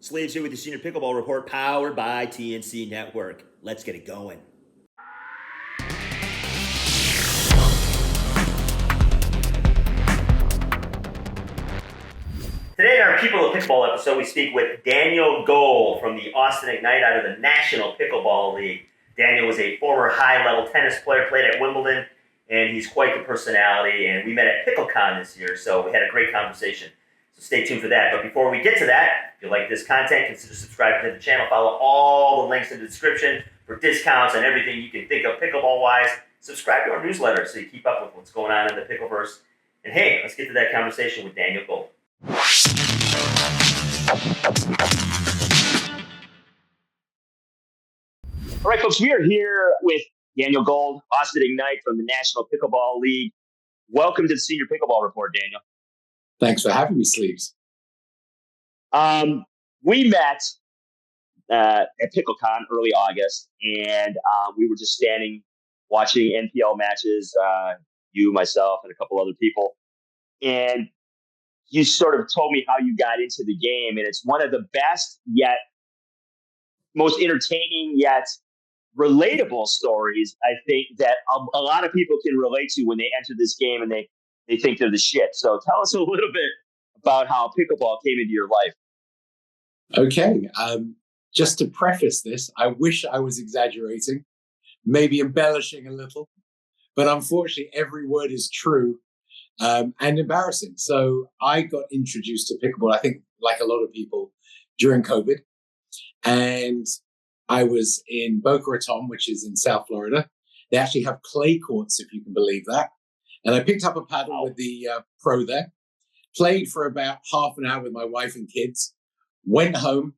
Sleeves here with the Senior Pickleball Report, powered by TNC Network. Let's get it going. Today in our People of Pickleball episode, we speak with Daniel Gold from the Austin Ignite out of the National Pickleball League. Daniel was a former high-level tennis player, played at Wimbledon, and he's quite the personality. And we met at PickleCon this year, so we had a great conversation. So stay tuned for that. But before we get to that, if you like this content, consider subscribing to the channel. Follow all the links in the description for discounts and everything you can think of pickleball-wise. Subscribe to our newsletter so you keep up with what's going on in the Pickleverse. And hey, let's get to that conversation with Daniel Gold. All right, folks, we are here with Daniel Gold, Austin Ignite from the National Pickleball League. Welcome to the Senior Pickleball Report, Daniel. Thanks for having me, Sleeves. We met at PickleCon early August, and we were just standing watching NPL matches, you, myself, and a couple other people. And you sort of told me how you got into the game, and it's one of the best yet most entertaining yet relatable stories, I think, that a lot of people can relate to when they enter this game and they think they're the shit. So tell us a little bit about how pickleball came into your life. Okay. Just to preface this, I wish I was exaggerating, maybe embellishing a little, but unfortunately every word is true and embarrassing. So I got introduced to pickleball, I think like a lot of people, during COVID. And I was in Boca Raton, which is in South Florida. They actually have clay courts, if you can believe that. And I picked up a paddle with the pro there, played for about half an hour with my wife and kids, went home,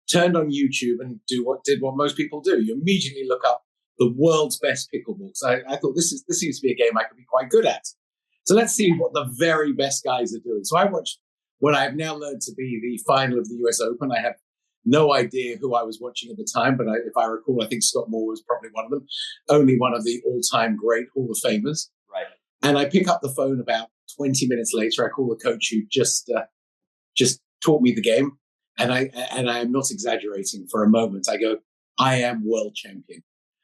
turned on YouTube and did what most people do. You immediately look up the world's best pickleball. So I thought this seems to be a game I could be quite good at. So let's see what the very best guys are doing. So I watched what I've now learned to be the final of the US Open. I have no idea who I was watching at the time, but if I recall, I think Scott Moore was probably one of them, only one of the all-time great Hall of Famers. Right. And I pick up the phone about 20 minutes later. I call the coach who just taught me the game. And I am not exaggerating for a moment. I go, I am world champion.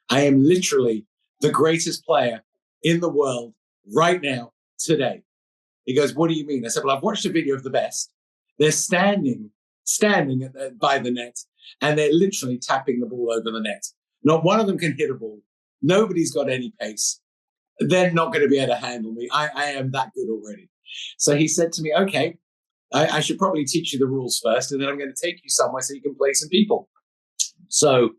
I am literally the greatest player in the world right now, today. He goes, what do you mean? I said, well, I've watched a video of the best. They're standing by the net, and they're literally tapping the ball over the net. Not one of them can hit a ball. Nobody's got any pace. They're not going to be able to handle me. I am that good already. So he said to me, okay, I should probably teach you the rules first, and then I'm going to take you somewhere so you can play some people. So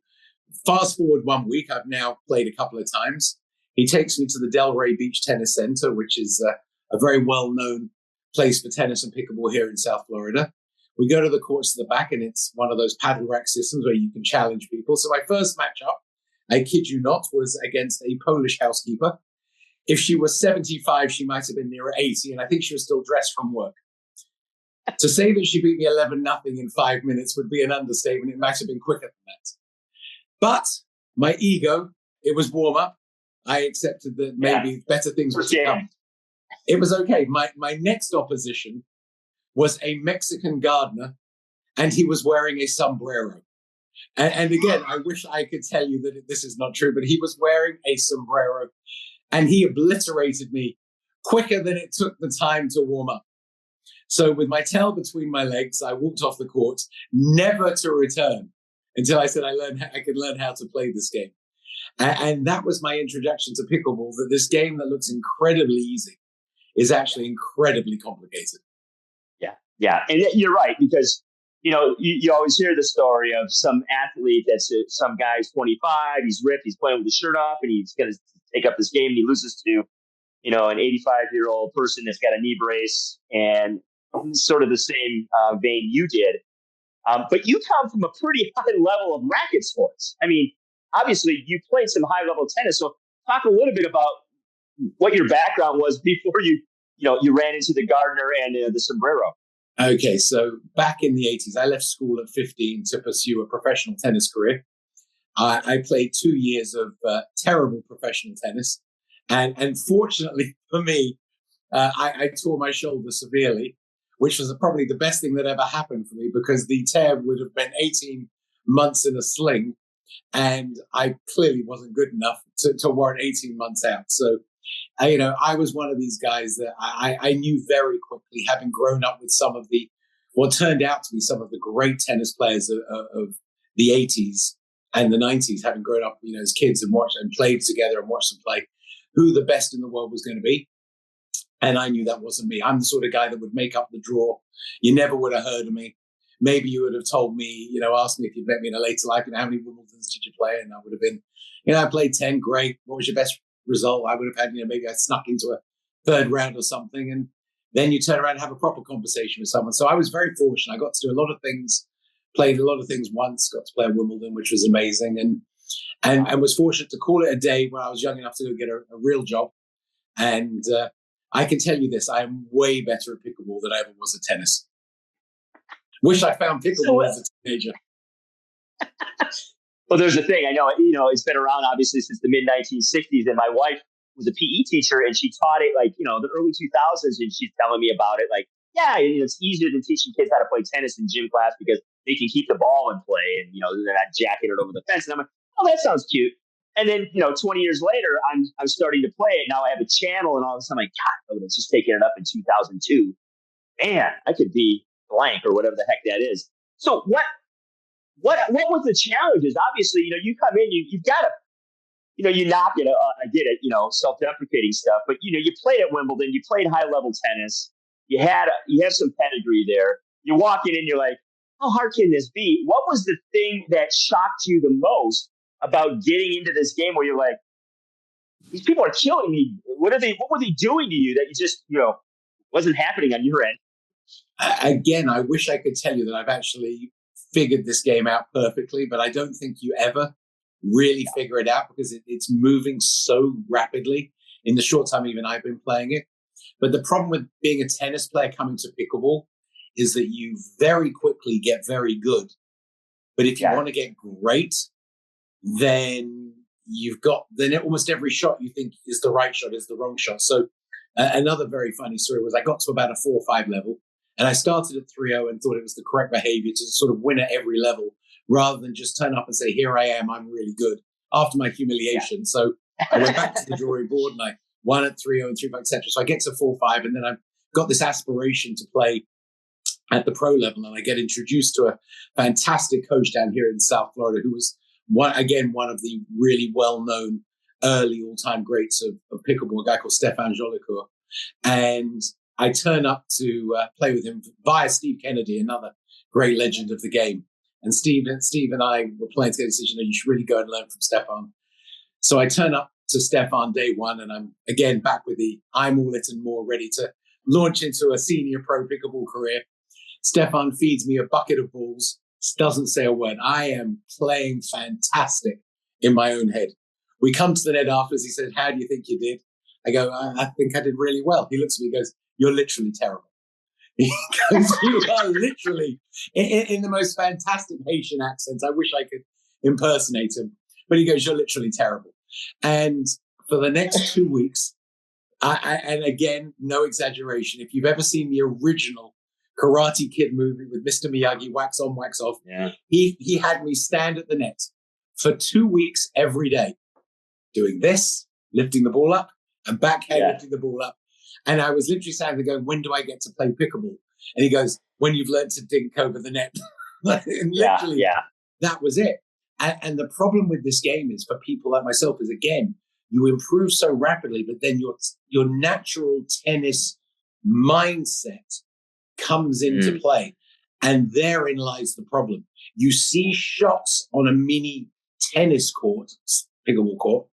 fast forward 1 week, I've now played a couple of times. He takes me to the Delray Beach Tennis Center, which is a very well-known place for tennis and pickleball here in South Florida. We go to the courts at the back, and it's one of those paddle rack systems where you can challenge people. So my first matchup, I kid you not, was against a Polish housekeeper. If she was 75, she might have been nearer 80, and I think she was still dressed from work. To say that she beat me 11-0 in 5 minutes would be an understatement. It might have been quicker than that. But my ego, it was warm-up. I accepted that maybe better things were to come. It was okay. My next opposition was a Mexican gardener, and he was wearing a sombrero. And again, I wish I could tell you that this is not true, but he was wearing a sombrero, and he obliterated me quicker than it took the time to warm up. So with my tail between my legs, I walked off the court, never to return until I said I could learn how to play this game. And that was my introduction to pickleball, that this game that looks incredibly easy is actually incredibly complicated. Yeah. And you're right, because, you always hear the story of some athlete some guy's 25, he's ripped, he's playing with his shirt off, and he's going to take up this game, and he loses to, an 85-year-old person that's got a knee brace, and sort of the same vein you did. But you come from a pretty high level of racket sports. I mean, obviously, you played some high-level tennis, so talk a little bit about what your background was before you ran into the gardener and the sombrero. Okay, so back in the 80s, I left school at 15 to pursue a professional tennis career. I played 2 years of terrible professional tennis. And fortunately for me, I tore my shoulder severely, which was probably the best thing that ever happened for me because the tear would have been 18 months in a sling. And I clearly wasn't good enough to warrant 18 months out. So, I was one of these guys that I knew very quickly, having grown up with some of what turned out to be some of the great tennis players of the 80s and the 90s, having grown up, as kids and watched and played together and watched them play, who the best in the world was going to be. And I knew that wasn't me. I'm the sort of guy that would make up the draw. You never would have heard of me. Maybe you would have told me, asked me if you'd met me in a later life, how many Wimbledons did you play? And I would have been, I played 10, great. What was your best result? I would have had, maybe I snuck into a third round or something. And then you turn around and have a proper conversation with someone. So I was very fortunate. I got to do a lot of things, played a lot of things once, got to play at Wimbledon, which was amazing. And was fortunate to call it a day when I was young enough to go get a real job. And I can tell you this, I am way better at pickleball than I ever was at tennis. Wish I found pickleball as a teenager. Well, there's a thing. I know, it's been around obviously since the mid 1960s, and my wife was a PE teacher, and she taught it the early 2000s, and she's telling me about it. Like, yeah, it's easier than teaching kids how to play tennis in gym class because they can keep the ball in play, and they're not jacking it over the fence. And I'm like, oh, that sounds cute. And then 20 years later, I'm starting to play it. Now I have a channel, and all of a sudden, I'm like, God, I would have just taken it up in 2002. Man, I could be blank or whatever the heck that is. So what was the challenges? Obviously, you come in, you've got to, you knock it. I get it, self-deprecating stuff. But you played at Wimbledon, you played high-level tennis. You have some pedigree there. You're walking in, you're like, how hard can this be? What was the thing that shocked you the most about getting into this game where you're like, these people are killing me? What were they doing to you that you just, wasn't happening on your end? Again, I wish I could tell you that I've actually figured this game out perfectly, but I don't think you ever really figure it out because it's moving so rapidly in the short time even I've been playing it. But the problem with being a tennis player coming to pickleball is that you very quickly get very good. But if you want to get great, then almost every shot you think is the right shot is the wrong shot. So another very funny story was I got to about a 4 or 5 level, and I started at 3-0 and thought it was the correct behavior to sort of win at every level rather than just turn up and say, here I am, I'm really good, after my humiliation. Yeah. So I went back to the drawing board and I won at 3-0 and 3-5, etc. So I get to 4-5, and then I've got this aspiration to play at the pro level, and I get introduced to a fantastic coach down here in South Florida who was, one of the really well-known early all-time greats of pickleball, a guy called Stefan Jolicoeur. And I turn up to play with him via Steve Kennedy, another great legend of the game. And Steve and I were playing together. He said, you should really go and learn from Stefan. So I turn up to Stefan day one, and I'm again back with I'm all it and more, ready to launch into a senior pro pickleball career. Stefan feeds me a bucket of balls, doesn't say a word. I am playing fantastic in my own head. We come to the net afterwards. He said, how do you think you did? I go, I think I did really well. He looks at me and goes, you're literally terrible. He goes, you are literally, in the most fantastic Haitian accents. I wish I could impersonate him. But he goes, you're literally terrible. And for the next 2 weeks, and again, no exaggeration, if you've ever seen the original Karate Kid movie with Mr. Miyagi, wax on, wax off, he had me stand at the net for 2 weeks every day, doing this, lifting the ball up, and backhand lifting the ball up. And I was literally standing there going, when do I get to play pickleball? And he goes, when you've learned to dink over the net. And literally, that was it. And the problem with this game is, for people like myself, is, again, you improve so rapidly, but then your natural tennis mindset comes into play. And therein lies the problem. You see shots on a mini tennis court, pickleball court,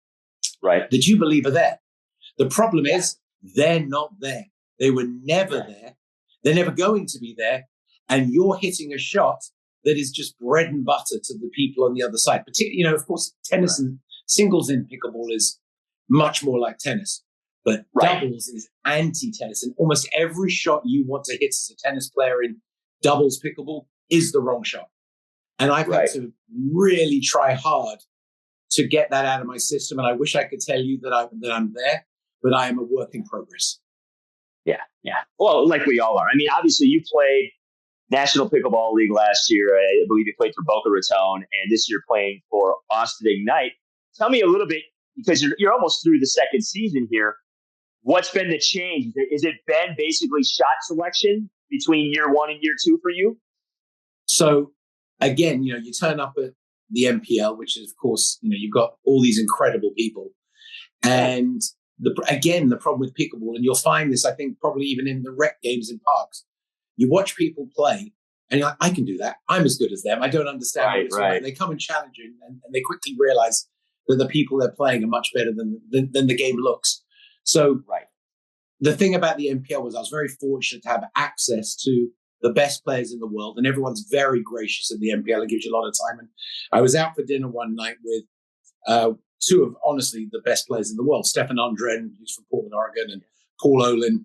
right, that you believe are there. The problem is they're not there. They were never there. They're never going to be there. And you're hitting a shot that is just bread and butter to the people on the other side. Particularly, of course, tennis and singles in pickleball is much more like tennis. But doubles is anti-tennis. And almost every shot you want to hit as a tennis player in doubles pickleball is the wrong shot. And I've had to really try hard to get that out of my system. And I wish I could tell you that I'm there, but I am a work in progress. Yeah. Well, like we all are. I mean, obviously, you played National Pickleball League last year. I believe you played for Boca Raton, and this year playing for Austin Ignite. Tell me a little bit, because you're almost through the second season here. What's been the change? Is it been basically shot selection between year one and year two for you? So again, you turn up at the NPL, which is, of course, you've got all these incredible people. And the problem with pickleball, and you'll find this, I think, probably even in the rec games in parks, you watch people play and you're like, I can do that. I'm as good as them. I don't understand what it's like. They come and challenge you, and they quickly realize that the people they're playing are much better than the game looks. So the thing about the NPL was I was very fortunate to have access to the best players in the world, and everyone's very gracious at the NPL. It gives you a lot of time. And I was out for dinner one night with two of, honestly, the best players in the world, Stefan Andren, who's from Portland, Oregon, and Paul Olin.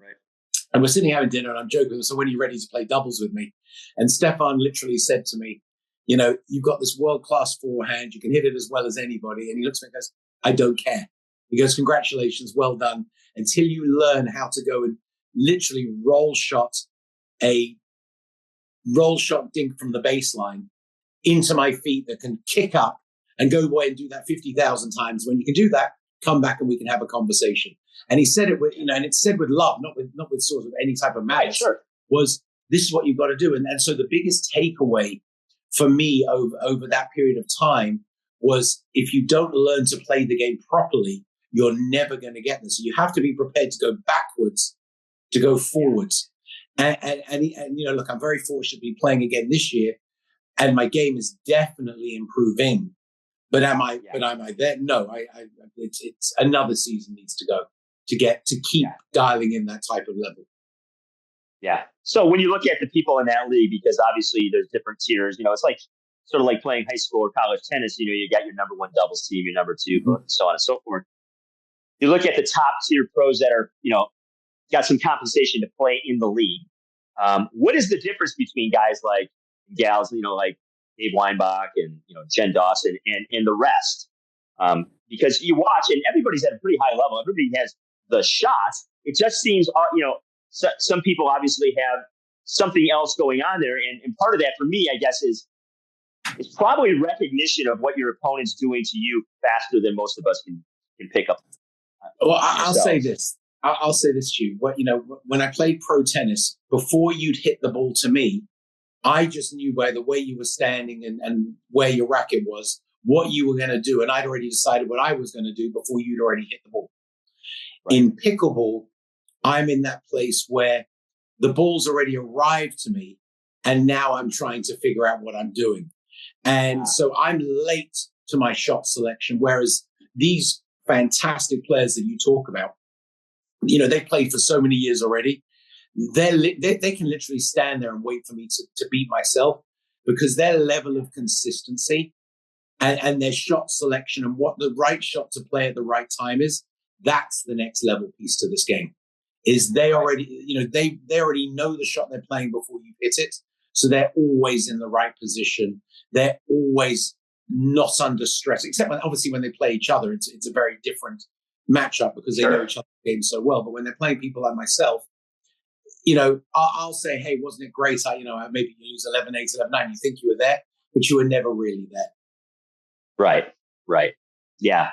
And we're sitting having dinner, and I'm joking, so when are you ready to play doubles with me? And Stefan literally said to me, you've got this world-class forehand, you can hit it as well as anybody. And he looks at me and goes, I don't care. He goes, congratulations, well done. Until you learn how to go and literally roll shot dink from the baseline into my feet that can kick up and go away and do that 50,000 times. When you can do that, come back and we can have a conversation. And he said it with, and it's said with love, not with sort of any type of malice. Was this is what you've got to do. And so the biggest takeaway for me over that period of time was, if you don't learn to play the game properly, you're never going to get this. So you have to be prepared to go backwards to go forwards. And look, I'm very fortunate to be playing again this year, and my game is definitely improving. But am I there? No, it's another season needs to go to keep dialing in that type of level. Yeah. So when you look at the people in that league, because obviously there's different tiers, it's like sort of like playing high school or college tennis. You got your number one doubles team, your number two, and so on and so forth. You look at the top tier pros that are, got some compensation to play in the league. What is the difference between guys like gals, like Dave Weinbach and, Jen Dawson and the rest? Because you watch, and everybody's at a pretty high level. Everybody has the shot. It just seems, some people obviously have something else going on there. And part of that for me, I guess, is probably recognition of what your opponent's doing to you faster than most of us can pick up. Well, I'll say this. I'll say this to you. When I played pro tennis, before you'd hit the ball to me, I just knew by the way you were standing and where your racket was, what you were going to do. And I'd already decided what I was going to do before you'd already hit the ball. Right. In pickleball, I'm in that place where the ball's already arrived to me, and now I'm trying to figure out what I'm doing. And so I'm late to my shot selection, whereas these fantastic players that you talk about, they played for so many years already. They can literally stand there and wait for me to beat myself, because their level of consistency and their shot selection and what the right shot to play at the right time is, that's the next level piece to this game. Is they already, they already know the shot they're playing before you hit it. So they're always in the right position. They're always not under stress, except when they play each other, it's a very different matchup because they know each other's game so well. But when they're playing people like myself, I'll say, hey, wasn't it great? Maybe you lose 11-8, 11-9. You think you were there, but you were never really there. Right. Yeah.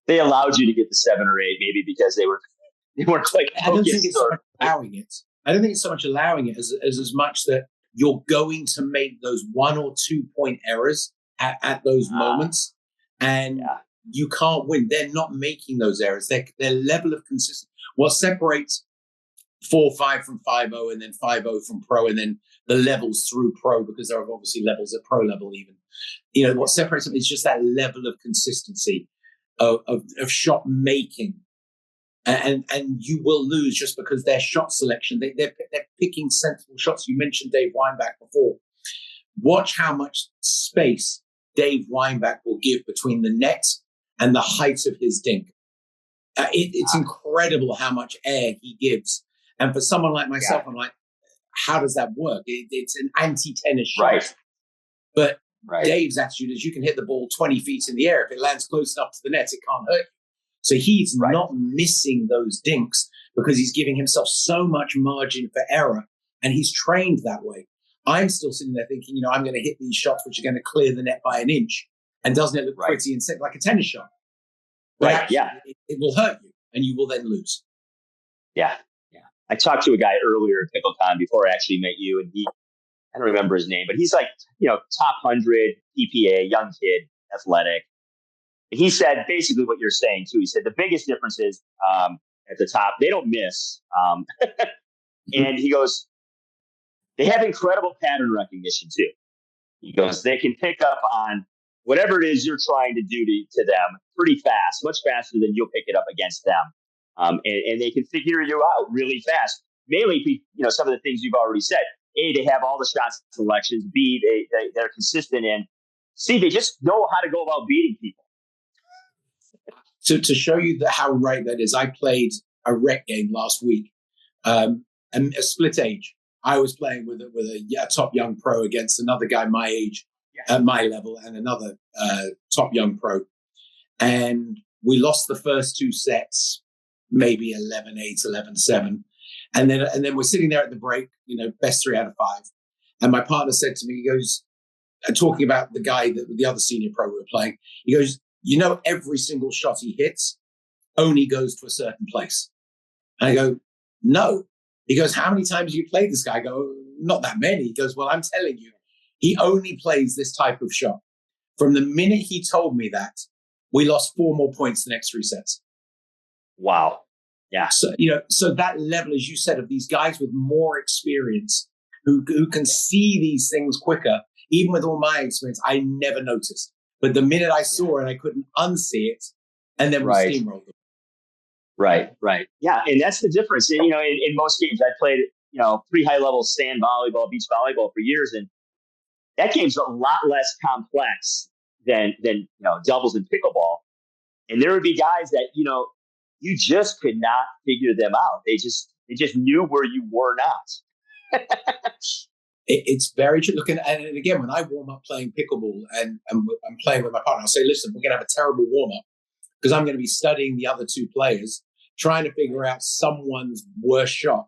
They allowed you to get the 7 or 8, maybe because they weren't quite focused. I don't think it's so much allowing it. I don't think it's so much allowing it as much that you're going to make those 1 or 2 point errors at those moments, and you can't win. They're not making those errors. Their level of consistency. What separates 4-5 from 5-0, and then 5-0 from pro, and then the levels through pro, because there are obviously levels at pro level even. What separates them is just that level of consistency of shot making. And you will lose just because their shot selection, they're picking sensible shots. You mentioned Dave Weinbach before. Watch how much space Dave Weinbach will give between the net and the height of his dink. It's incredible how much air he gives. And for someone like myself, I'm like, how does that work? It's an anti-tennis shot. Right. But Dave's attitude is you can hit the ball 20 feet in the air. If it lands close enough to the net, it can't hurt you. So he's not missing those dinks because he's giving himself so much margin for error, and he's trained that way. I'm still sitting there thinking, I'm going to hit these shots which are going to clear the net by an inch, and doesn't it look pretty and set like a tennis shot? But actually, it will hurt you, and you will then lose. Yeah. I talked to a guy earlier at PickleCon before I actually met you, and I don't remember his name, but he's like, top 100 PPA, young kid, athletic. And he said basically what you're saying too. He said the biggest difference is at the top, they don't miss. And he goes, they have incredible pattern recognition too. He goes, they can pick up on whatever it is you're trying to do to them pretty fast, much faster than you'll pick it up against them. And they can figure you out really fast. Mainly, some of the things you've already said. A, they have all the shot selections. B, they're consistent. And C, they just know how to go about beating people. So to show you how right that is, I played a rec game last week, and a split age. I was playing with a top young pro against another guy my age, at my level, and another top young pro. And we lost the first two sets, maybe 11-8, 11-7. And then we're sitting there at the break, best 3 out of 5. And my partner said to me, he goes, talking about the guy, the other senior pro we were playing, he goes, every single shot he hits only goes to a certain place. And I go, no. He goes, how many times have you played this guy? I go, not that many. He goes, well, I'm telling you, he only plays this type of shot. From the minute he told me that, we lost 4 more points the next 3 sets. Wow. Yeah. So, so that level, as you said, of these guys with more experience who can see these things quicker, even with all my experience, I never noticed. But the minute I saw it, I couldn't unsee it, and then we steamrolled them. Right. Yeah, and that's the difference. In most games, I played, pretty high-level sand volleyball, beach volleyball for years, and that game's a lot less complex than doubles and pickleball. And there would be guys that, you just could not figure them out. They just knew where you were not. It's very true. Look, and again, when I warm up playing pickleball and I'm playing with my partner, I'll say, listen, we're going to have a terrible warm up because I'm going to be studying the other 2 players, trying to figure out someone's worst shot.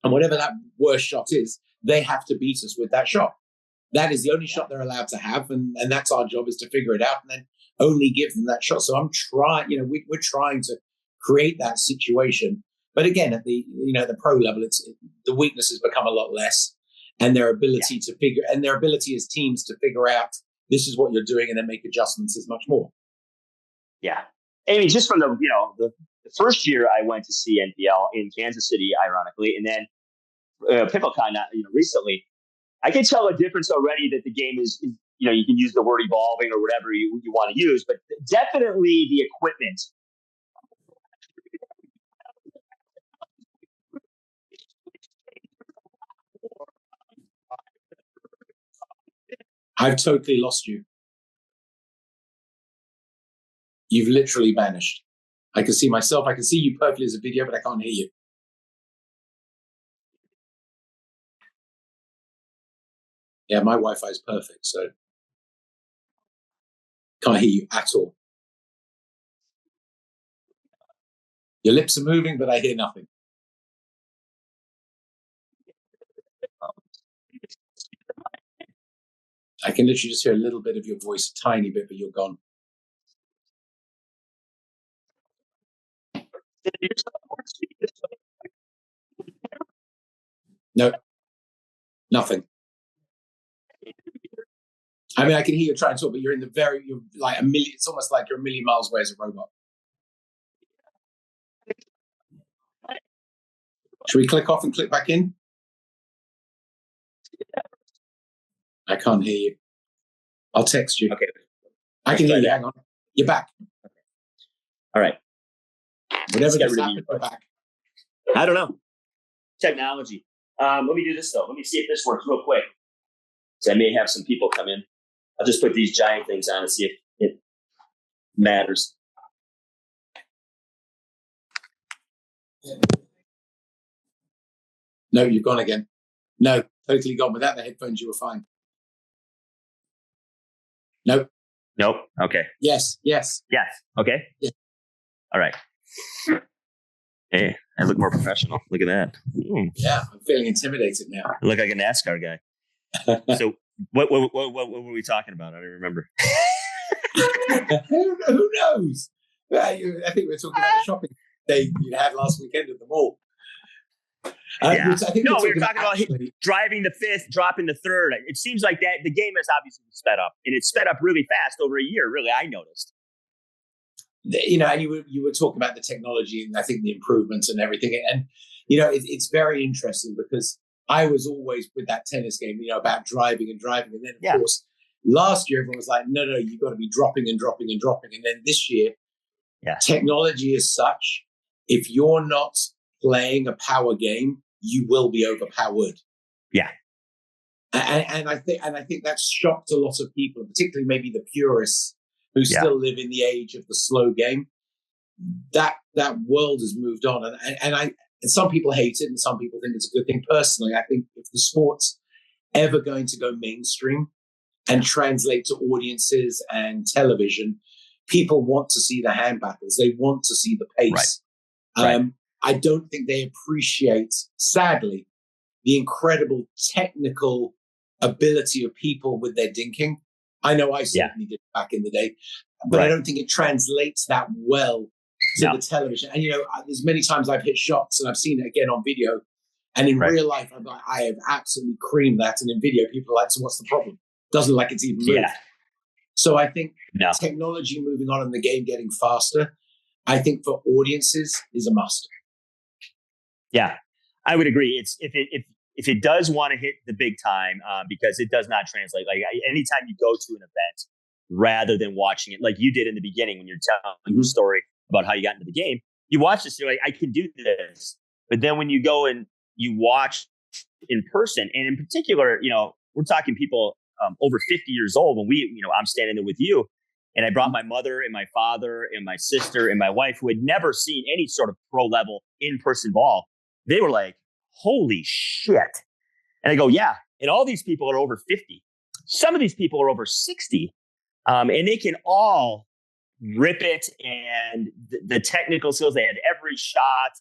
And whatever that worst shot is, they have to beat us with that shot. That is the only shot they're allowed to have. And that's our job, is to figure it out and then only give them that shot. So I'm trying, we're trying to create that situation. But again, at the pro level, the weaknesses become a lot less. And their ability their ability as teams to figure out this is what you're doing and then make adjustments is much more. Yeah. I mean, just from the first year I went to see NPL in Kansas City, ironically, and then PickleCon recently, I can tell a difference already that the game is you can use the word evolving or whatever you want to use, but definitely the equipment. I've totally lost you. You've literally vanished. I can see myself. I can see you perfectly as a video, but I can't hear you. Yeah, my Wi-Fi is perfect, so can't hear you at all. Your lips are moving, but I hear nothing. I can literally just hear a little bit of your voice, a tiny bit, but you're gone. No, nothing. I mean, I can hear you trying to talk, but you're like a million. It's almost like you're a million miles away as a robot. Should we click off and click back in? I can't hear you. I'll text you. Okay. I can hear you. Hang on. You're back. All right. Whatever just happened, you're back. I don't know. Technology. Let me do this, though. Let me see if this works real quick. So I may have some people come in. I'll just put these giant things on and see if it matters. No, you've gone again. No, totally gone. Without the headphones, you were fine. Nope. Nope. Okay. Yes. Okay. Yeah. All right. Hey, I look more professional. Look at that. Yeah, I'm feeling intimidated now. I look like a NASCAR guy. So what were we talking about? I don't remember. Who knows? I think we were talking about the shopping day you had last weekend at the mall. Yeah. We were talking about driving the fifth, dropping the third. It seems like that the game has obviously sped up, and it's sped up really fast over a year. Really, I noticed. And you were talking about the technology and I think the improvements and everything. And, it's very interesting because I was always with that tennis game, about driving. And then, of course, last year, everyone was like, no, you've got to be dropping and dropping and dropping. And then this year, technology is such, if you're not playing a power game, you will be overpowered. Yeah. And I think that's shocked a lot of people, particularly maybe the purists who still live in the age of the slow game. That world has moved on, and some people hate it, and some people think it's a good thing. Personally, I think if the sport's ever going to go mainstream and translate to audiences and television, people want to see the hand battles. They want to see the pace. Right. I don't think they appreciate, sadly, the incredible technical ability of people with their dinking. I know I certainly did back in the day, but I don't think it translates that well to the television. And, there's many times I've hit shots and I've seen it again on video. And in real life, I'm like, I have absolutely creamed that. And in video, people are like, so what's the problem? Doesn't look like it's even moved. Yeah. So I think technology moving on and the game getting faster, I think for audiences is a must. Yeah, I would agree. It's if it does want to hit the big time, because it does not translate. Like anytime you go to an event, rather than watching it like you did in the beginning when you're telling the story about how you got into the game, you watch this, you're like, I can do this. But then when you go and you watch in person, and in particular, we're talking people over 50 years old. When I'm standing there with you, and I brought my mother and my father and my sister and my wife who had never seen any sort of pro level in-person ball. They were like, holy shit. And I go, yeah. And all these people are over 50. Some of these people are over 60. And they can all rip it. And the technical skills, they had every shot.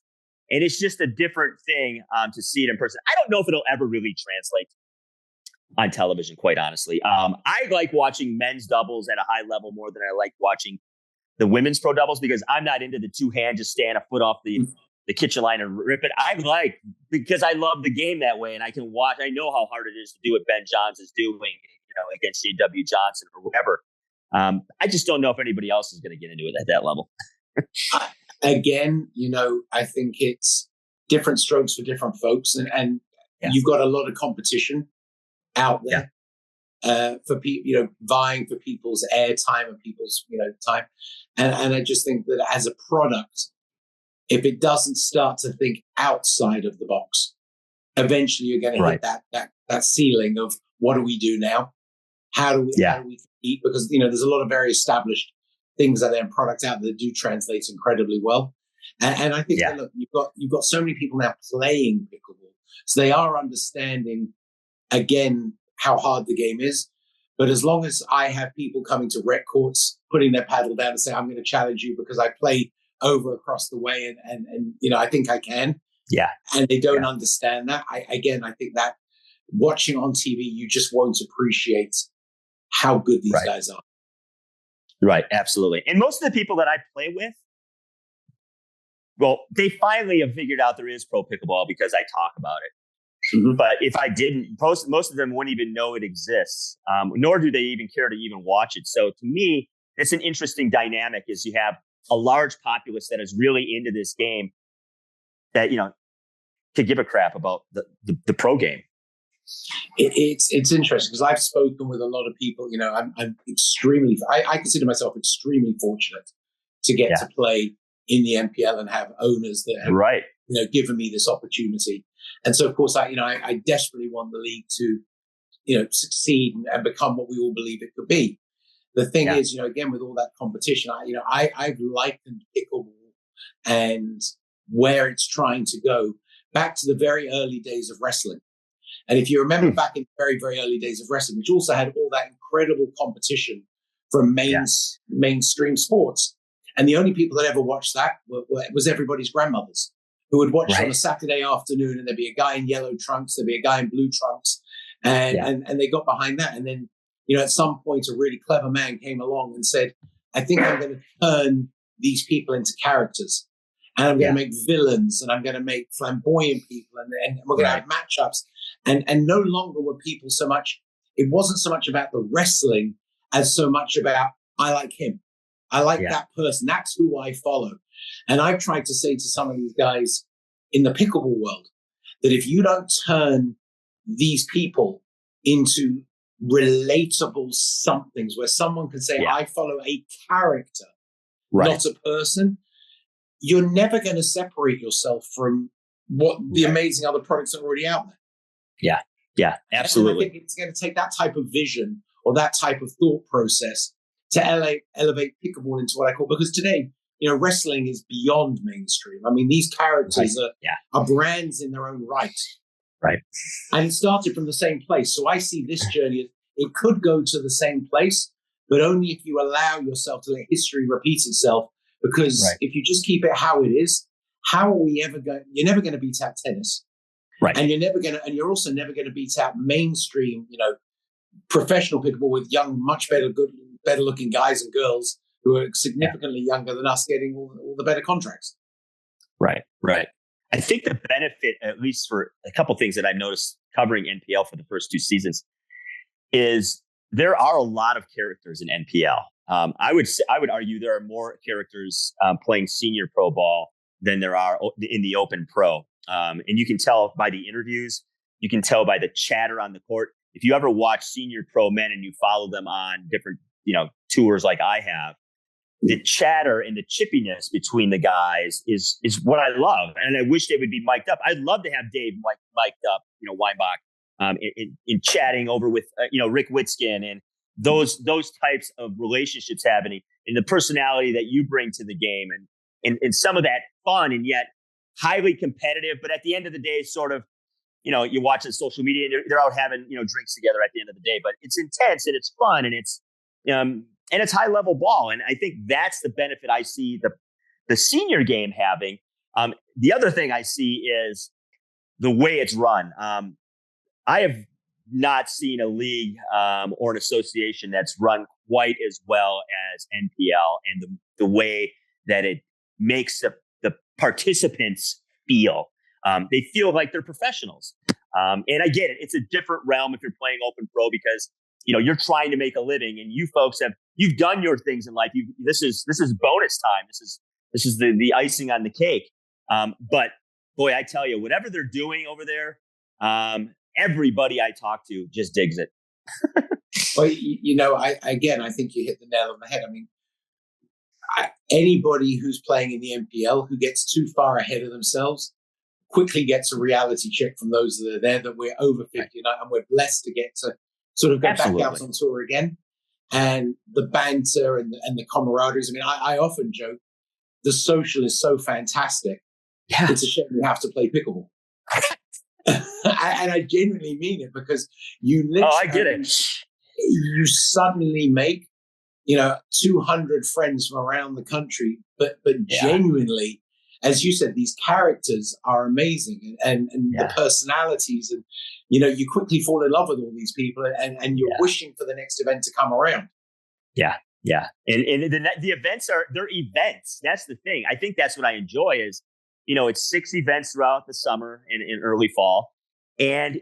And it's just a different thing to see it in person. I don't know if it'll ever really translate on television, quite honestly. I like watching men's doubles at a high level more than I like watching the women's pro doubles, because I'm not into the two-hand, just stand a foot off the kitchen line and rip it. Because I love the game that way, and I can watch. I know how hard it is to do what Ben Johns is doing, against J.W. Johnson or whatever. I just don't know if anybody else is going to get into it at that level. Again, I think it's different strokes for different folks, and you've got a lot of competition out there for people, vying for people's airtime and people's, time. And I just think that as a product, if it doesn't start to think outside of the box, eventually you're going to hit that ceiling of what do we do now? How do we compete? Because, there's a lot of very established things out there and products out there that do translate incredibly well. And I think that, look, you've got so many people now playing pickleball, so they are understanding again how hard the game is. But as long as I have people coming to rec courts, putting their paddle down and say, I'm going to challenge you because I play over across the way and I think I can. Yeah. And they don't understand that. I think that watching on TV, you just won't appreciate how good these guys are. Right. Absolutely. And most of the people that I play with, well, they finally have figured out there is pro pickleball because I talk about it. Mm-hmm. But if I didn't, most of them wouldn't even know it exists, nor do they even care to even watch it. So to me, it's an interesting dynamic is you have a large populace that is really into this game that, could give a crap about the pro game. It's interesting because I've spoken with a lot of people. I'm extremely, I consider myself extremely fortunate to get to play in the NPL and have owners that have given me this opportunity. And so, of course, I desperately want the league to, succeed and become what we all believe it could be. The thing is, again, with all that competition, I've likened pickleball and where it's trying to go back to the very early days of wrestling. And if you remember back in the very, very early days of wrestling, which also had all that incredible competition from mainstream sports. And the only people that ever watched that was everybody's grandmothers, who would watch on a Saturday afternoon, and there'd be a guy in yellow trunks, there'd be a guy in blue trunks, and they got behind that. And then, at some point, a really clever man came along and said, I think I'm going to turn these people into characters. And I'm going to make villains, and I'm going to make flamboyant people, and we're going to have matchups. And no longer were people so much, it wasn't so much about the wrestling as so much about, I like him. I like that person. That's who I follow. And I've tried to say to some of these guys in the pickleball world that if you don't turn these people into relatable somethings where someone can say, I follow a character, not a person, you're never going to separate yourself from what the amazing other products that are already out there. Yeah, absolutely. And I think it's going to take that type of vision or that type of thought process to elevate pickleball into what I call, because today, wrestling is beyond mainstream. I mean, these characters are brands in their own right. Right. And it started from the same place. So I see this journey, it could go to the same place, but only if you allow yourself to let history repeat itself. Because if you just keep it how it is, how are we ever going? You're never going to beat out tennis. Right. And you're also never going to beat out mainstream, professional pickleball with young, much better looking guys and girls who are significantly younger than us getting all the better contracts. Right. I think the benefit, at least for a couple of things that I've noticed covering NPL for the first two seasons, is there are a lot of characters in NPL. I would argue there are more characters playing senior pro ball than there are in the open pro. And you can tell by the interviews, you can tell by the chatter on the court. If you ever watch senior pro men and you follow them on different, tours like I have, the chatter and the chippiness between the guys is what I love. And I wish they would be mic'd up. I'd love to have Dave mic'd up, Weinbach, in chatting over with, Rick Witskin and those types of relationships happening, and the personality that you bring to the game, and some of that fun and yet highly competitive. But at the end of the day, sort of, you watch on social media and they're out having, drinks together at the end of the day, but it's intense and it's fun and it's high level ball. And I think that's the benefit I see the senior game having. The other thing I see is the way it's run. I have not seen a league or an association that's run quite as well as NPL, and the way that it makes the participants feel. They feel like they're professionals. And I get it. It's a different realm if you're playing open pro because, you're trying to make a living, and you folks you've done your things in life. This is bonus time. This is the icing on the cake. But boy, I tell you, whatever they're doing over there, everybody I talk to just digs it. Well, I think you hit the nail on the head. I mean, anybody who's playing in the NPL who gets too far ahead of themselves quickly gets a reality check from those that are there, that we're over 50 and we're blessed to get to sort of go back out on tour again. And the banter and the camaraderie. I mean, I often joke, the social is so fantastic. Yeah. It's a shame we have to play pickleball. And I genuinely mean it, because you literally, I get it. You suddenly make, 200 friends from around the country, but genuinely, as you said, these characters are amazing, and the personalities, and you quickly fall in love with all these people, and you're wishing for the next event to come around. Yeah. And the events they're events. That's the thing. I think that's what I enjoy is, it's 6 events throughout the summer and in early fall. And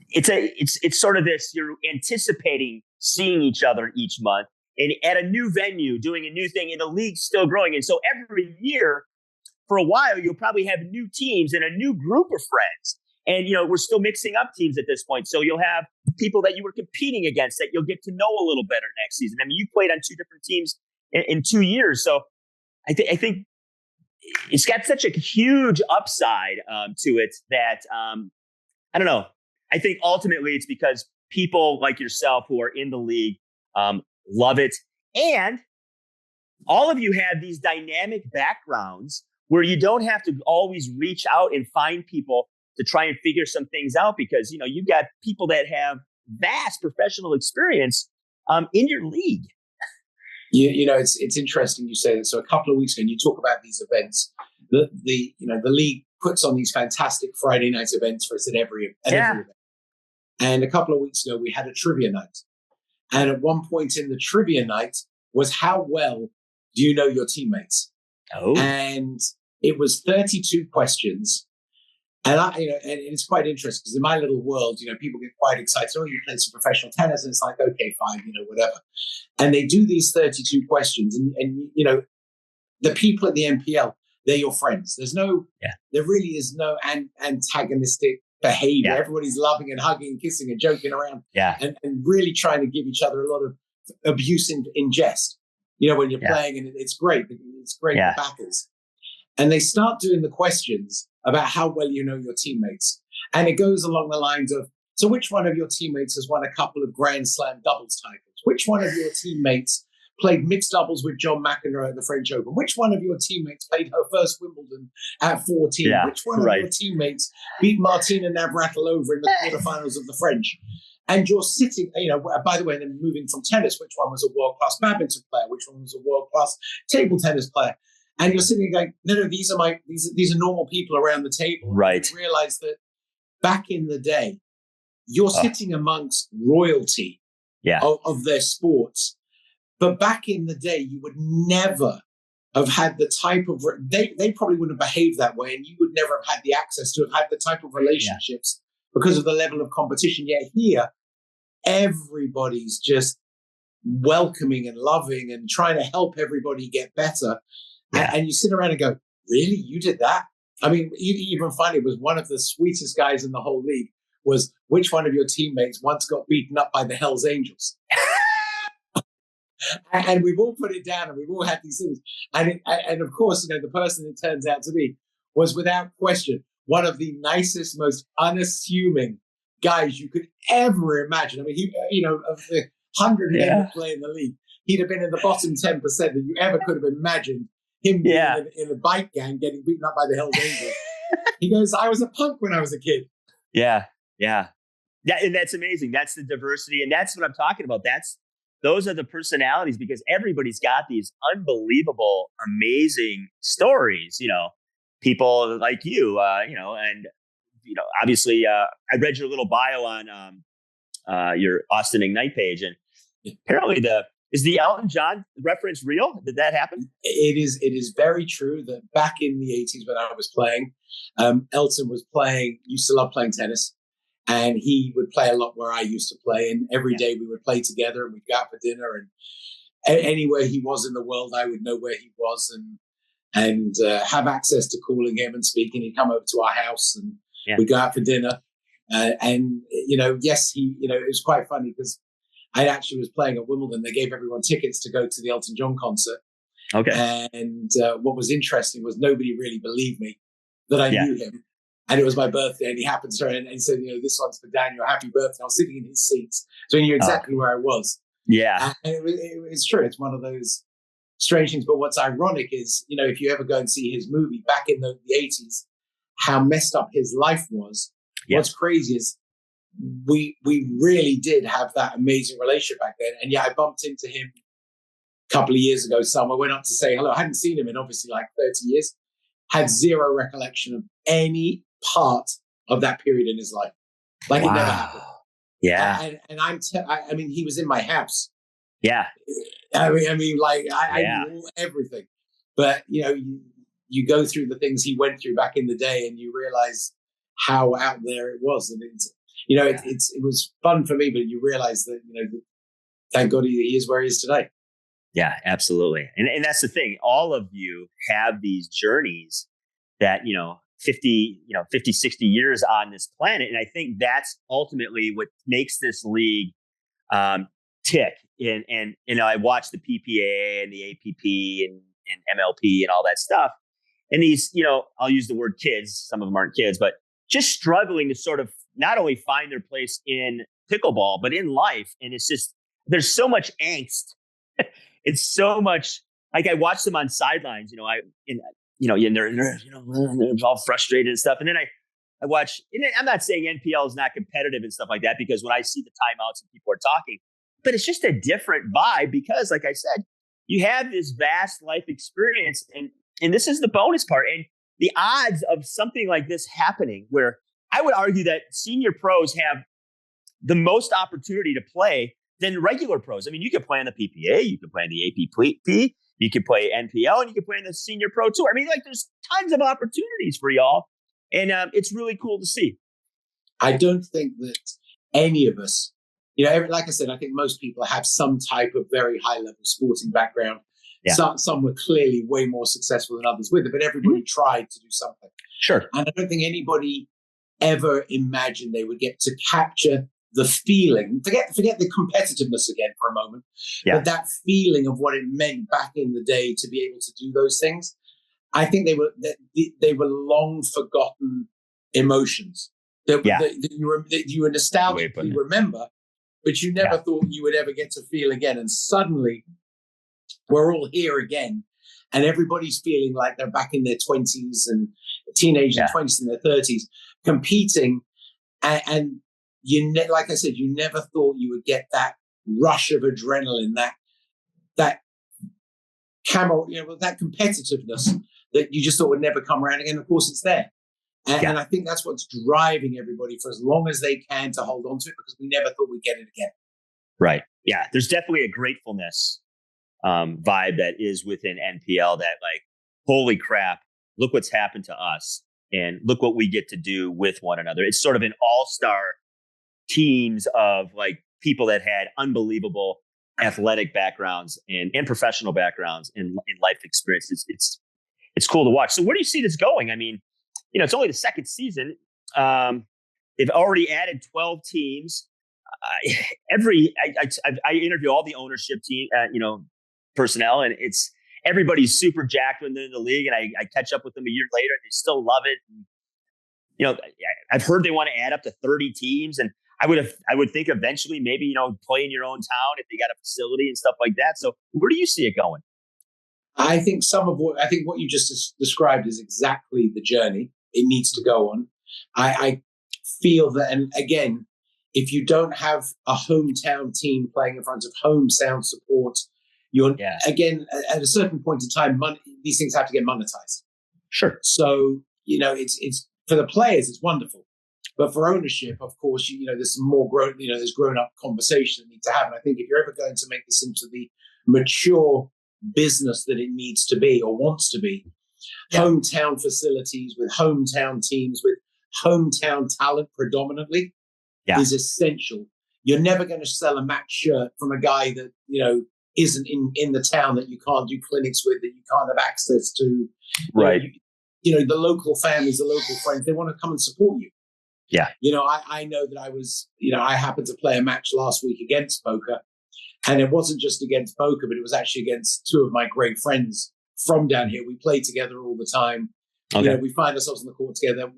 it's sort of this, you're anticipating seeing each other each month and at a new venue, doing a new thing, and the league's still growing. And so every year for a while, you'll probably have new teams and a new group of friends. And, we're still mixing up teams at this point. So you'll have people that you were competing against that you'll get to know a little better next season. I mean, you played on 2 different teams in 2 years. So I think it's got such a huge upside to it that I don't know. I think ultimately it's because people like yourself who are in the league love it. And all of you have these dynamic backgrounds where you don't have to always reach out and find people to try and figure some things out, because, you've got people that have vast professional experience in your league. It's interesting you say that. So a couple of weeks ago, and you talk about these events. The league puts on these fantastic Friday night events for us at every event. And a couple of weeks ago, we had a trivia night. And at one point in the trivia night was how well do you know your teammates? Oh. And it was 32 questions. And and it's quite interesting because in my little world, people get quite excited. Oh, you played some professional tennis, and it's like, okay, fine, whatever. And they do these 32 questions, and the people at the NPL, they're your friends. There really is no antagonistic behavior. Yeah. Everybody's loving and hugging and kissing and joking around, and really trying to give each other a lot of abuse in jest. When you're playing, and it's great. It's great for backers. And they start doing the questions about how well you know your teammates. And it goes along the lines of, so which one of your teammates has won a couple of Grand Slam doubles titles? Which one of your teammates played mixed doubles with John McEnroe at the French Open? Which one of your teammates played her first Wimbledon at 14? Which one of your teammates beat Martina Navratilova in the quarterfinals of the French? And you're sitting, by the way, then moving from tennis, which one was a world-class badminton player? Which one was a world-class table tennis player? And you're sitting there going, no, these are normal people around the table. Right. You realize that back in the day, you're sitting amongst royalty of their sports. But back in the day, you would never have had the type of, they probably wouldn't have behaved that way. And you would never have had the access to have had the type of relationships because of the level of competition. Yet here, everybody's just welcoming and loving and trying to help everybody get better. And you sit around and go, really? You did that? I mean, you even find it was one of the sweetest guys in the whole league was which one of your teammates once got beaten up by the Hells Angels? And we've all put it down and we've all had these things. And of course, the person it turns out to be was without question one of the nicest, most unassuming guys you could ever imagine. I mean, he, of the 100 men that play in the league, he'd have been in the bottom 10% that you ever could have imagined him being in a bike gang getting beaten up by the Hells Angels. He goes, I was a punk when I was a kid. Yeah. And that's amazing. That's the diversity. And that's what I'm talking about. Those are the personalities, because everybody's got these unbelievable, amazing stories, people like you, and, obviously I read your little bio on your Austin Ignite page, and apparently is the Elton John reference real? Did that happen? It is very true that back in the 80s when I was playing, Elton used to love playing tennis. And he would play a lot where I used to play. And every day we would play together and we'd go out for dinner. And anywhere he was in the world, I would know where he was and have access to calling him and speaking. He'd come over to our house and we'd go out for dinner. Yes, it was quite funny because I actually was playing at Wimbledon. They gave everyone tickets to go to the Elton John concert. Okay. And what was interesting was nobody really believed me that I knew him. And it was my birthday, and he happened to and he said, this one's for Daniel, happy birthday. I was sitting in his seats, so he knew exactly where I was. Yeah. And it's true. It's one of those strange things. But what's ironic is, if you ever go and see his movie back in the 80s, how messed up his life was. Yeah. What's crazy is we really did have that amazing relationship back then. And I bumped into him a couple of years ago somewhere, went up to say hello. I hadn't seen him in obviously like 30 years, had zero recollection of any part of that period in his life. Like it never happened. Yeah. And he was in my house. Yeah. I knew everything. But, you go through the things he went through back in the day and you realize how out there it was. And it was fun for me, but you realize that, thank God he is where he is today. Yeah, absolutely. And that's the thing. All of you have these journeys that, 50, 60 years on this planet. And I think that's ultimately what makes this league tick. And I watch the PPA and the APP and MLP and all that stuff. And these, I'll use the word kids. Some of them aren't kids, but just struggling to sort of not only find their place in pickleball, but in life. And it's just, there's so much angst. It's so much, like I watch them on sidelines, and they're all frustrated and stuff. And then I watch, and I'm not saying NPL is not competitive and stuff like that, because when I see the timeouts and people are talking, but it's just a different vibe because, like I said, you have this vast life experience, and this is the bonus part. And the odds of something like this happening, where I would argue that senior pros have the most opportunity to play than regular pros. I mean, you could play on the PPA, you could play on the APP, you could play NPL, and you could play on the senior pro tour. I mean, like, there's tons of opportunities for y'all, and it's really cool to see. I don't think that any of us, like I said, I think most people have some type of very high level sporting background. Yeah. Some were clearly way more successful than others with it, but everybody tried to do something. Sure. And I don't think anybody ever imagined they would get to capture the feeling, forget the competitiveness again for a moment, but that feeling of what it meant back in the day to be able to do those things. I think they were long forgotten emotions that you were nostalgically remember, but you never thought you would ever get to feel again. And suddenly we're all here again, and everybody's feeling like they're back in their 20s and teenagers and 20s and their 30s competing. And like I said, you never thought you would get that rush of adrenaline, that competitiveness that you just thought would never come around again. Of course, it's there. And I think that's what's driving everybody for as long as they can to hold on to it, because we never thought we'd get it again. Right. Yeah. There's definitely a gratefulness vibe that is within NPL that, like, holy crap, look what's happened to us and look what we get to do with one another. It's sort of an all-star teams of, like, people that had unbelievable athletic backgrounds and professional backgrounds and life experiences. It's cool to watch. So where do you see this going? I mean, it's only the second season. They've already added 12 teams. I interview all the ownership team, personnel, and everybody's super jacked when they're in the league. And I catch up with them a year later, and they still love it. And, I've heard they want to add up to 30 teams, and I would think eventually maybe, play in your own town if they got a facility and stuff like that. So where do you see it going? I think what you just described is exactly the journey it needs to go on. I feel that, and again, if you don't have a hometown team playing in front of hometown support, again, at a certain point in time, these things have to get monetized. Sure. So, it's for the players, it's wonderful. But for ownership, of course, there's some more there's grown up conversation that need to happen. I think if you're ever going to make this into the mature business that it needs to be or wants to be, hometown facilities with hometown teams with hometown talent predominantly is essential. You're never going to sell a match shirt from a guy that, isn't in the town, that you can't do clinics with, that you can't have access to. Right. The local families, the local friends, they want to come and support you. Yeah. I know that I happened to play a match last week against Boca, and it wasn't just against Boca, but it was actually against two of my great friends from down here. We play together all the time. Okay. We find ourselves on the court together.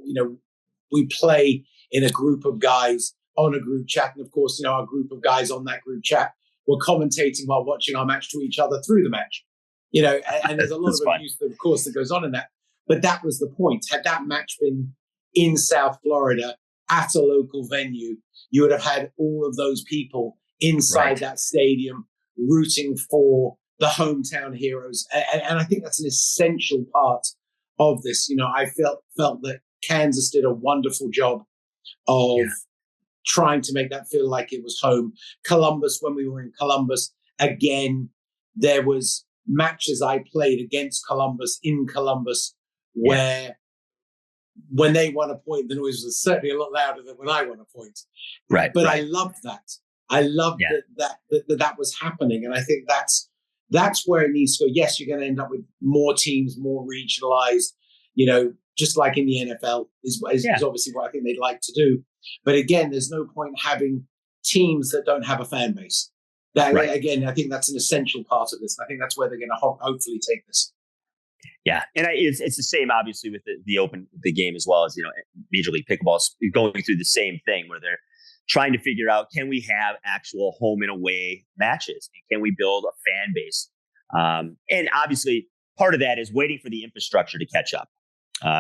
We play in a group of guys on a group chat. And of course, our group of guys on that group chat were commentating while watching our match to each other through the match. And there's a lot of abuse, of course, that goes on in that. But that was the point. Had that match been in South Florida at a local venue, you would have had all of those people inside that stadium rooting for the hometown heroes. And I think that's an essential part of this. I felt that Kansas did a wonderful job of trying to make that feel like it was home. Columbus, when we were in Columbus, again, there was matches I played against Columbus in Columbus where when they won a point, the noise was certainly a lot louder than when I won a point. Right. But I loved that. I loved that was happening. And I think that's where it needs to go. Yes, you're going to end up with more teams, more regionalized, just like in the NFL is obviously what I think they'd like to do. But again, there's no point having teams that don't have a fan base. Again, I think that's an essential part of this. I think that's where they're going to hopefully take this. Yeah, and it's the same, obviously, with the game as well as Major League Pickleball is going through the same thing where they're trying to figure out, can we have actual home and away matches, and can we build a fan base? And obviously, part of that is waiting for the infrastructure to catch up.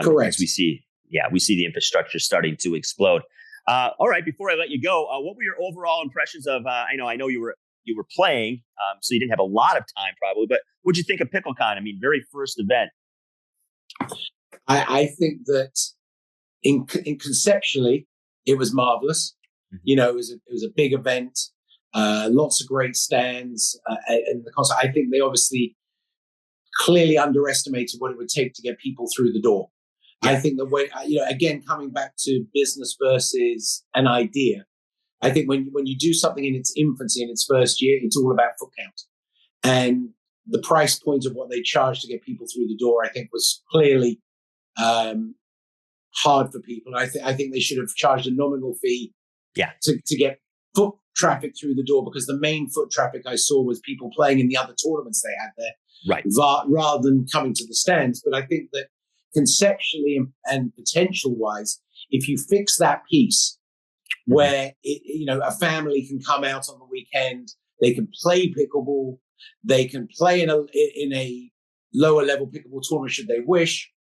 Correct. As we see the infrastructure starting to explode. All right, before I let you go, what were your overall impressions of? I know you were you were playing, so you didn't have a lot of time probably. But what'd you think of PickleCon? I mean, very first event. I think that in conceptually, it was marvelous. Mm-hmm. You know, it was a big event, lots of great stands, and the concert. I think they obviously clearly underestimated what it would take to get people through the door. Yeah. I think the way, again, coming back to business versus an idea, I think when you do something in its infancy, in its first year, it's all about foot count. And the price point of what they charged to get people through the door, I think, was clearly hard for people. I think they should have charged a nominal fee to get foot traffic through the door, because the main foot traffic I saw was people playing in the other tournaments they had there, right? Rather than coming to the stands. But I think that conceptually and potential-wise, if you fix that piece where a family can come out on the weekend, they can play pickleball, they can play in a lower level pickleball tournament should they wish,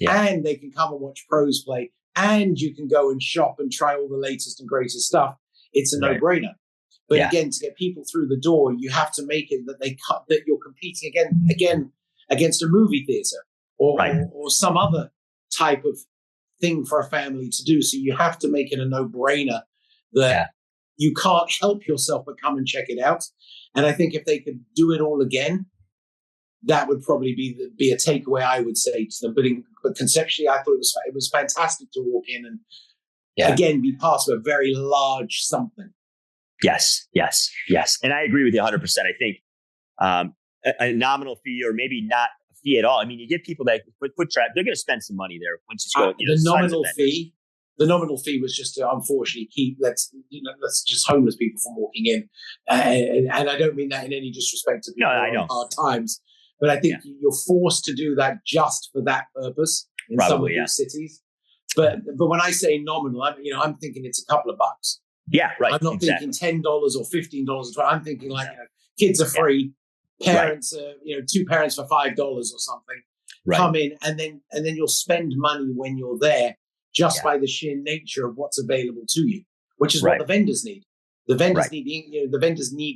and they can come and watch pros play, and you can go and shop and try all the latest and greatest stuff. It's a no-brainer. But again, to get people through the door, you have to make it that you're competing again against a movie theater or some other type of thing for a family to do. So you have to make it a no-brainer that you can't help yourself but come and check it out. And I think if they could do it all again, that would probably be a takeaway, I would say to them. But conceptually, I thought it was fantastic to walk in and again be part of a very large something. Yes. And I agree with you 100%. I think a nominal fee, or maybe not a fee at all. I mean, you get people that foot traffic, they're going to spend some money there once you go. The nominal fee was just to unfortunately keep let's just homeless people from walking in, and I don't mean that in any disrespect to people on hard times, but I think you're forced to do that just for that purpose in some of these cities. But when I say nominal, I'm thinking it's a couple of bucks. Yeah, right. I'm not thinking $10 or $15. I'm thinking like kids are free, parents are two parents for $5 or something. Right. Come in and then you'll spend money when you're there just by the sheer nature of what's available to you, which is what the vendors need. The vendors need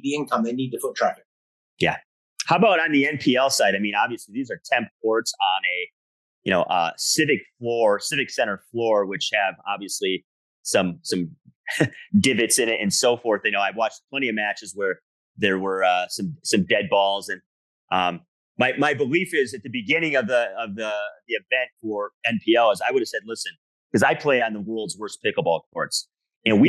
the income. They need the foot traffic. Yeah. How about on the NPL side? I mean, obviously these are temp courts on a civic center floor, which have obviously some divots in it and so forth. I watched plenty of matches where there were some dead balls, and my belief is at the beginning of the event for NPL is I would have said, listen, because I play on the world's worst pickleball courts, and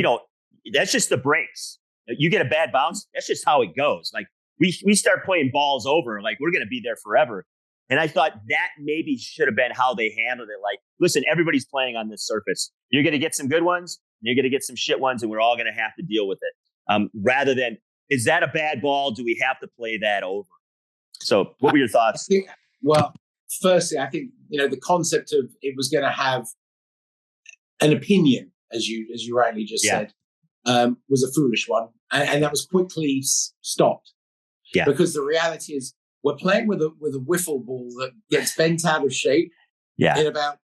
that's just the breaks. You get a bad bounce, that's just how it goes. Like we start playing balls over, like we're going to be there forever. And I thought that maybe should have been how they handled it. Like, listen, everybody's playing on this surface. You're going to get some good ones, and you're going to get some shit ones, and we're all going to have to deal with it. Rather than, is that a bad ball? Do we have to play that over? So what were your thoughts? Firstly, I think, the concept of it was going to have an opinion, as you rightly just said, was a foolish one. And that was quickly stopped. Yeah. Because the reality is, we're playing with a wiffle ball that gets bent out of shape in about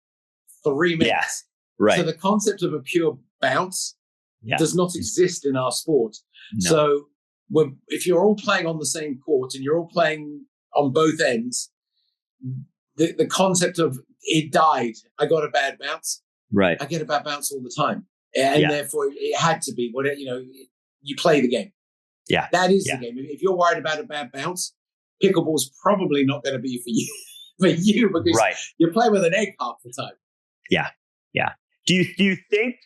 3 minutes. Yeah. Right. So the concept of a pure bounce does not exist in our sport. No. So if you're all playing on the same court and you're all playing on both ends, the concept of it died. I got a bad bounce. Right. I get a bad bounce all the time. And therefore it had to be you play the game. Yeah. That is the game. If you're worried about a bad bounce, pickleball's probably not going to be for you because you're playing with an egg half the time. Yeah. Yeah. Do you think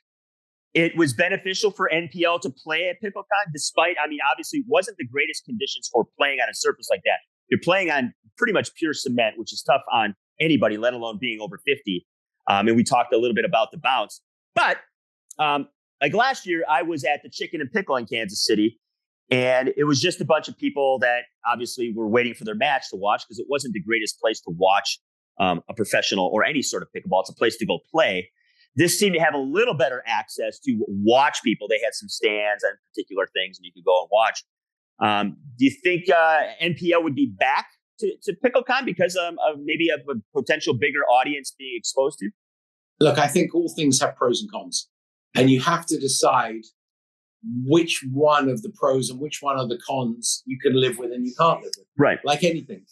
it was beneficial for NPL to play at PickleCon despite, obviously it wasn't the greatest conditions for playing on a surface like that. You're playing on pretty much pure cement, which is tough on anybody, let alone being over 50. And we talked a little bit about the bounce, but like last year I was at the Chicken and Pickle in Kansas City, and it was just a bunch of people that obviously were waiting for their match to watch because it wasn't the greatest place to watch a professional or any sort of pickleball. It's a place to go play. This seemed to have a little better access to watch people. They had some stands and particular things, and you could go and watch. Do you think NPL would be back to PickleCon because of maybe a potential bigger audience being exposed to? Look, I think all things have pros and cons, and you have to decide which one of the pros and which one of the cons you can live with and you can't live with. Right. Like anything.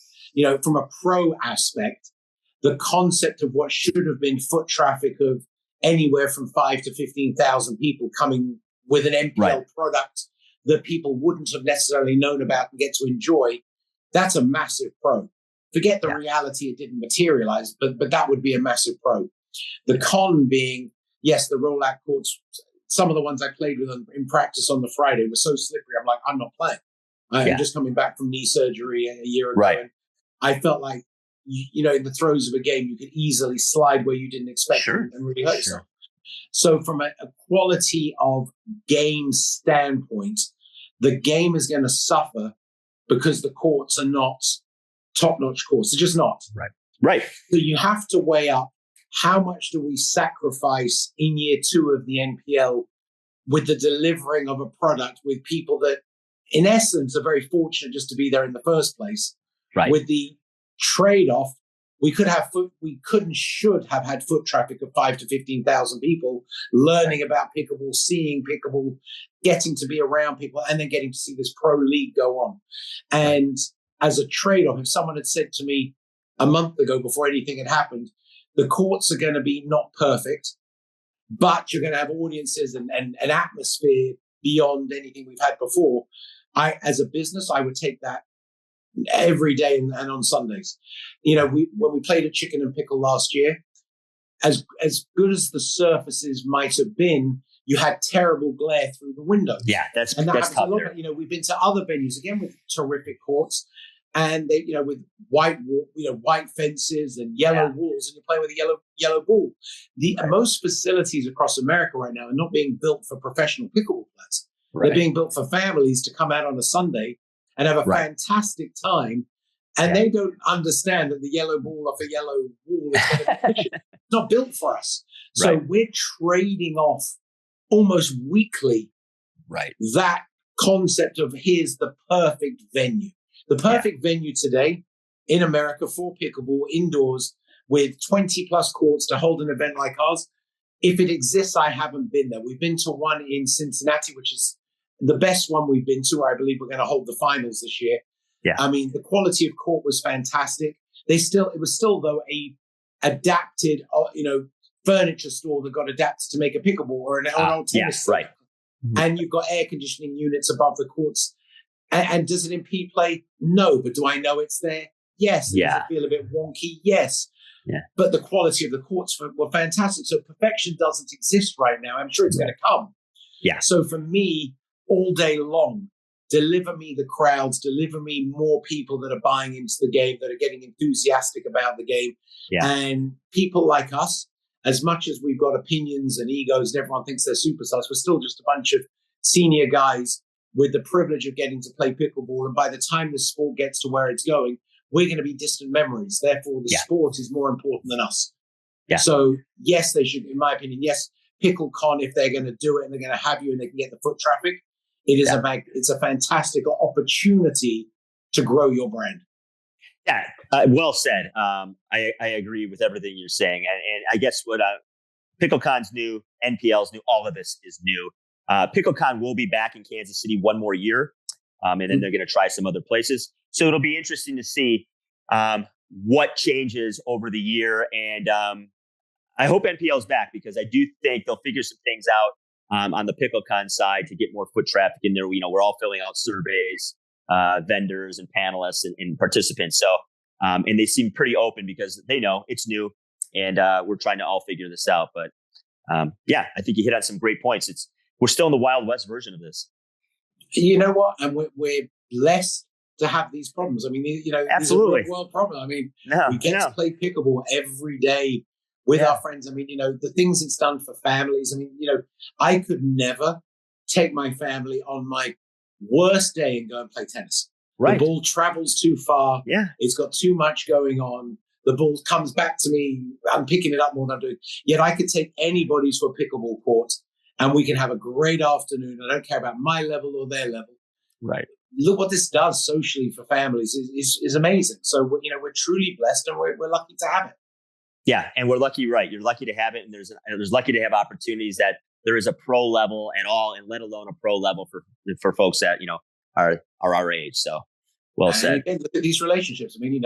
From a pro aspect, the concept of what should have been foot traffic of anywhere from 5 to 15,000 people coming with an NPL product that people wouldn't have necessarily known about and get to enjoy, that's a massive pro. Forget the reality it didn't materialize, but that would be a massive pro. The con being, yes, the rollout courts, some of the ones I played with in practice on the Friday were so slippery. I'm like, I'm not playing. I'm just coming back from knee surgery a year ago. Right. And I felt like, in the throes of a game, you could easily slide where you didn't expect and really hurt yourself. So from a quality of game standpoint, the game is going to suffer because the courts are not top-notch courts. They're just not. Right. So you have to weigh up how much do we sacrifice in year 2 of the NPL with the delivering of a product with people that, in essence, are very fortunate just to be there in the first place. Right. With the trade-off, we could and should have had foot traffic of 5 to 15,000 people learning about pickleball, seeing pickleball, getting to be around people, and then getting to see this pro league go on. And as a trade-off, if someone had said to me a month ago before anything had happened, the courts are going to be not perfect, but you're going to have audiences and an atmosphere beyond anything we've had before. As a business, I would take that every day and on Sundays. When we played at Chicken and Pickle last year, as good as the surfaces might have been, you had terrible glare through the windows. Yeah, that's tough. there. We've been to other venues again with terrific courts, and they, with white fences and yellow walls, and you're playing with a yellow ball. Most facilities across America right now are not being built for professional pickleball players. They're being built for families to come out on a Sunday and have a fantastic time. And they don't understand that the yellow ball off a yellow wall is going to be it's not built for us. So we're trading off almost weekly that concept of here's the perfect venue. The perfect venue today in America for pickleball indoors with 20 plus courts to hold an event like ours. If it exists, I haven't been there. We've been to one in Cincinnati, which is the best one we've been to. I believe we're going to hold the finals this year. Yeah. I mean, the quality of court was fantastic. It was still though a adapted, furniture store that got adapted to make a pickleball or an old tennis. Right. And you've got air conditioning units above the courts. And does it impede play? No. But do I know it's there? Yes. Does it feel a bit wonky? Yes. Yeah. But the quality of the courts were fantastic. So perfection doesn't exist right now. I'm sure it's going to come. Yeah. So for me, all day long, deliver me the crowds, deliver me more people that are buying into the game, that are getting enthusiastic about the game. Yeah. And people like us, as much as we've got opinions and egos and everyone thinks they're superstars, we're still just a bunch of senior guys with the privilege of getting to play pickleball. And by the time the sport gets to where it's going, we're going to be distant memories. Therefore, the sport is more important than us. Yeah. So, yes, they should, in my opinion, yes, PickleCon, if they're going to do it and they're going to have you and they can get the foot traffic, it's a fantastic opportunity to grow your brand. Yeah, well said. I agree with everything you're saying. And I guess what PickleCon's new, NPL's new, all of this is new. PickleCon will be back in Kansas City one more year, and then they're going to try some other places. So it'll be interesting to see what changes over the year. And I hope NPL's back because I do think they'll figure some things out on the PickleCon side to get more foot traffic in there. We're all filling out surveys, vendors and panelists and participants. So, and they seem pretty open because they know it's new and we're trying to all figure this out. But I think you hit on some great points. We're still in the Wild West version of this. You know what? And we're blessed to have these problems. I mean, absolutely, these are real world problem. I mean, we get to play pickleball every day with our friends. I mean, the things it's done for families. I mean, I could never take my family on my worst day and go and play tennis. Right. The ball travels too far. Yeah. It's got too much going on. The ball comes back to me. I'm picking it up more than I'm doing. Yet I could take anybody to a pickleball court and we can have a great afternoon. I don't care about my level or their level. Right. Look what this does socially for families is amazing. So, we're truly blessed and we're lucky to have it. Yeah. And we're lucky, right? You're lucky to have it. And there's lucky to have opportunities that there is a pro level at all, and let alone a pro level for folks that, are our age. So well said. And again, look at these relationships. I mean,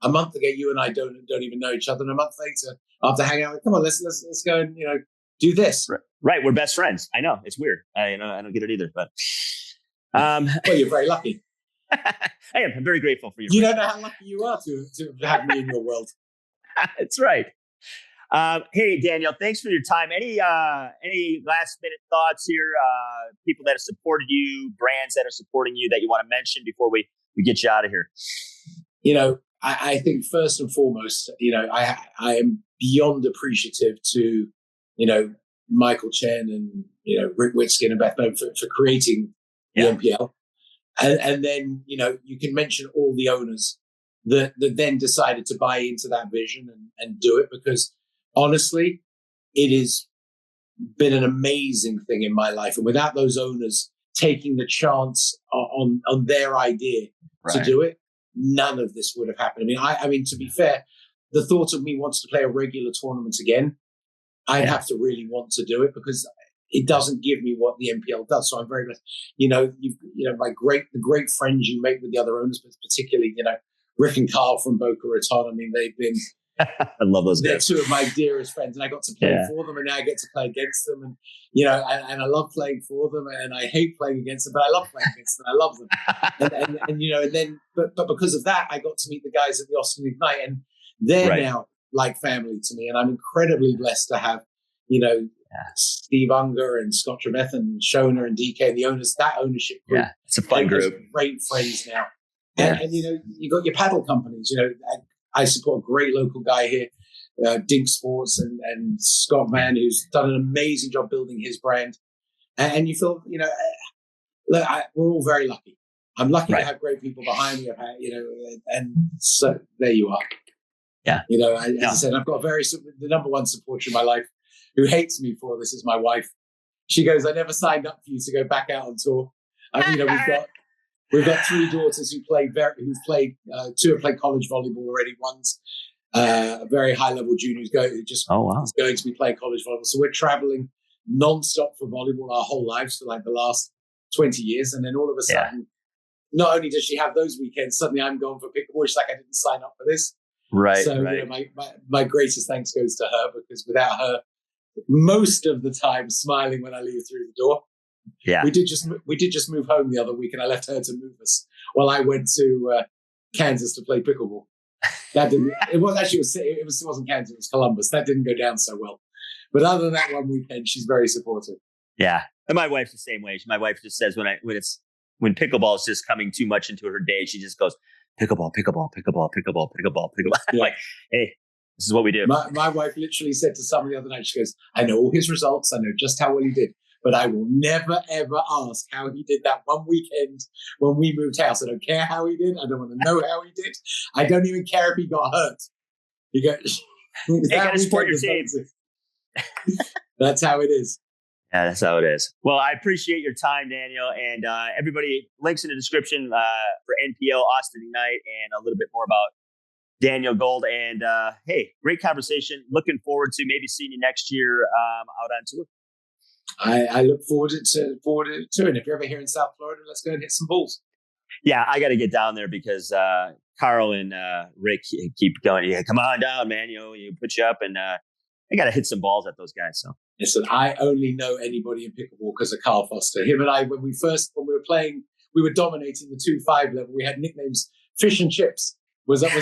a month ago, you and I don't even know each other, and a month later, after hanging out, come on, let's go and do this. Right, we're best friends. I know it's weird. I don't get it either, but well, you're very lucky. I am. I'm very grateful for you. You don't know how lucky you are to have me in your world. That's right. Hey, Daniel, thanks for your time. Any last minute thoughts here? People that have supported you, brands that are supporting you that you want to mention before we get you out of here? I think first and foremost, I am beyond appreciative to, Michael Chen and, Rick Witskin and Beth Bone for creating the NPL. And then, you can mention all the owners that then decided to buy into that vision and do it, because honestly, it has been an amazing thing in my life. And without those owners taking the chance on their idea to do it, none of this would have happened. I mean, to be fair, the thought of me wanting to play a regular tournament again, I'd have to really want to do it, because it doesn't give me what the NPL does. So I'm very blessed. The great friends you make with the other owners, but particularly, Rick and Carl from Boca Raton. I mean, they've been I love those guys. They're two of my dearest friends, and I got to play for them, and now I get to play against them. And and I love playing for them, and I hate playing against them, but I love playing against them. I love them, and then because of that, I got to meet the guys at the Austin Ignite, and they're now like family to me, and I'm incredibly blessed to have Steve Unger and Scott Trebeth and Shona and DK, the owners, that ownership group. Yeah, it's a fun group. Great friends now, and you got your paddle companies. I support a great local guy here, Dink Sports, and Scott Mann, who's done an amazing job building his brand. And you feel, look, we're all very lucky. I'm lucky to have great people behind me. And so there you are. Yeah. As I said, I've got the number one supporter in my life who hates me for this is my wife. She goes, I never signed up for you to go back out on tour. We've got three daughters who've played two have played college volleyball already. One's a very high level junior is going to be playing college volleyball. So we're traveling non-stop for volleyball our whole lives for like the last 20 years. And then all of a sudden, not only does she have those weekends, suddenly I'm going for pickleball. She's like, I didn't sign up for this. Right. So my greatest thanks goes to her, because without her, most of the time smiling when I leave through the door. Yeah, we did just move home the other week, and I left her to move us while I went to Kansas to play pickleball. That didn't. It wasn't Kansas. It was Columbus. That didn't go down so well. But other than that one weekend, she's very supportive. Yeah, and my wife's the same way. My wife just says when pickleball is just coming too much into her day, she just goes pickleball. I'm like, hey, this is what we do. My wife literally said to someone the other night, she goes, I know all his results. I know just how well he did. But I will never, ever ask how he did that one weekend when we moved house. I don't care how he did. I don't want to know how he did. I don't even care if he got hurt. You got to support your team. That's how it is. Yeah, that's how it is. Well, I appreciate your time, Daniel. And everybody, links in the description for NPL Austin Ignite and a little bit more about Daniel Gold. And hey, great conversation. Looking forward to maybe seeing you next year out on tour. I look forward to it too. And if you're ever here in South Florida, let's go and hit some balls. Yeah, I got to get down there because Carl and Rick keep going. Yeah, come on down, man. You put you up, and I got to hit some balls at those guys. So listen, I only know anybody in pickleball because of Carl Foster. Him and I, when we were playing, we were dominating the 2-5 level. We had nicknames. Fish and Chips was how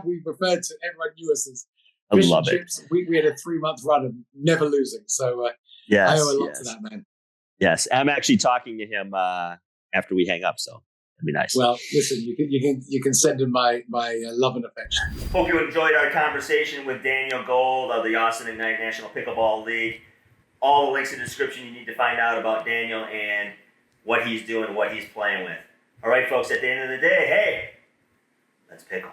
we referred to. Everyone knew us as Fish and Chips. We had a 3-month run of never losing. So I owe a lot to that man. Yes, I'm actually talking to him after we hang up, so that'd be nice. Well, listen, you can send him my love and affection. Hope you enjoyed our conversation with Daniel Gold of the Austin Ignite National Pickleball League. All the links in the description you need to find out about Daniel and what he's doing, what he's playing with. All right, folks, at the end of the day, hey, let's pickle.